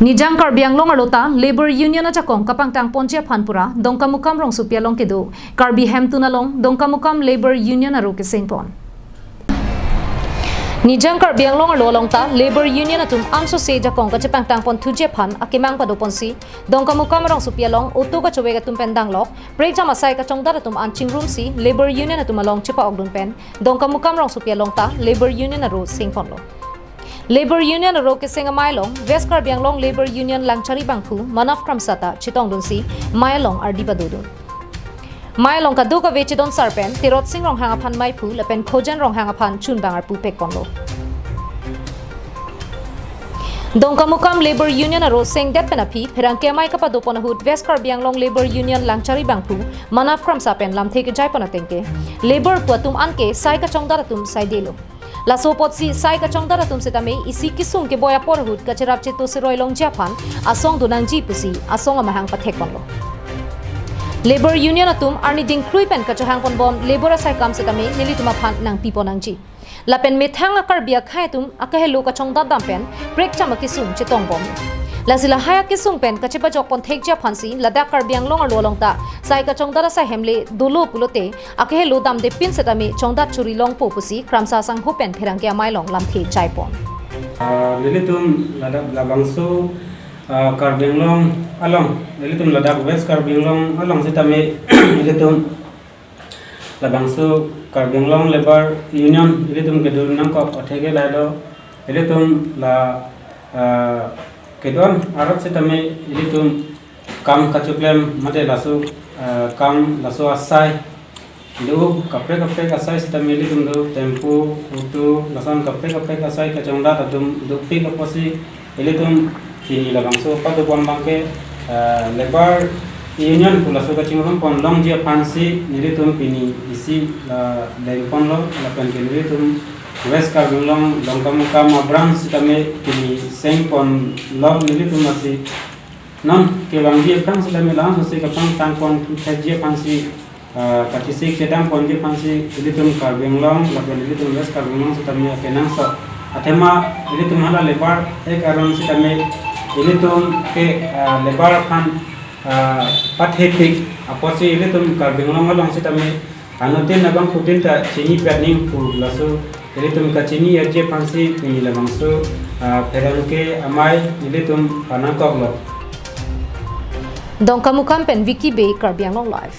Nijang Karbiang long arota Labor Union ajakong kapangtang ponche phanpura Dongkamukam rong supia long kedu Karbi hemtuna long Dongkamukam Labor Union aro keseng pon. Nijang Karbiang long aro longta Labor Union atum amso se jakong kapangtang pon thuje phan akimang padoponsi Dongkamukam rong supia long oto ka chowe gatum pendang lok break jama sai ka chongdar atum anching room si Labor Union atum along chepa oglun pen Dongkamukam rong supia longta Labor Union aro singpon lo. Labor Union aro keseng mailong West Karbiang long Labor Union langchari bangphu manaf kramsata chitong dunsi mailong ardi badudun mailong kadu ka vechidon sarpen tirot sing rong hanga phan maipu lepen khojan rong hanga phan chun bangar pu pek konlo Dongkamukam Labor Union aro seng det penapi pherang kemai ka padopon hut West Karbiang long Labor Union langchari bangphu manaf kramsapen lamthe ke jai ponatengke labor puatum anke sai ka chongdaratum sai delo Laso potsi sai ka chongdaratum setame isi kisung ke boya porhut kacharap chito siroi long japan asong dunang ji pusi asong amahang pathek konlo Labor Union atum arni ding kruipen kachahang pon bom labor sai kam setame nilituma phan nang piponang ji lapen methang akar bia khaitum akahelo ka chongda dampen break chamaki sung chitong bom Lazila haya kisung pen kachepa jokpon thekja phansi Ladakh Karbiang long arolong ta sai ka chongdara sa hemle dolo pulote akhe lo dam de pin setami chongda churi long popusi kramsa sang hopen pherang ke amai long lamthe chaipon lilitum Ladakh labangso Karbiang long along lilitum Ladakh West Karbiang long along setami lilitum labangso Karbiang long Labor Union lilitum gedul nang ko athege lalo lilitum la kedon Arab setame ilitum kam kacuklem mate lasu kam lasu asai do kapre asai setame ilitum do tempo utu lasan kapre asai kacongda tatum dukti kaposi ilitum kini labangso padu pon bangke Labor Union pulasu kacingrom pon long dia pansi ilitum pini isi dari pon lo lapan ilitum West Karbiang long Dongkamukam Aro setame kini seng pon long nilitum masih non kelang dia kan setame lang sose kapang tangpon thajia pansi kacisik sedang pon dia pansi nilitum Karbiang long lapan nilitum West Karbiang long setame kenang so atema nilitum hala lebar aron setame nilitum ke lebar pan pathetik aposi nilitum Karbiang long setame anutin abang putin ta chini perning pu lasu Ilitum kacini aje pansi ini lamangso peranke amai ilitum panangkok lo Dongkamukam pen Wiki Bay Karbiang long live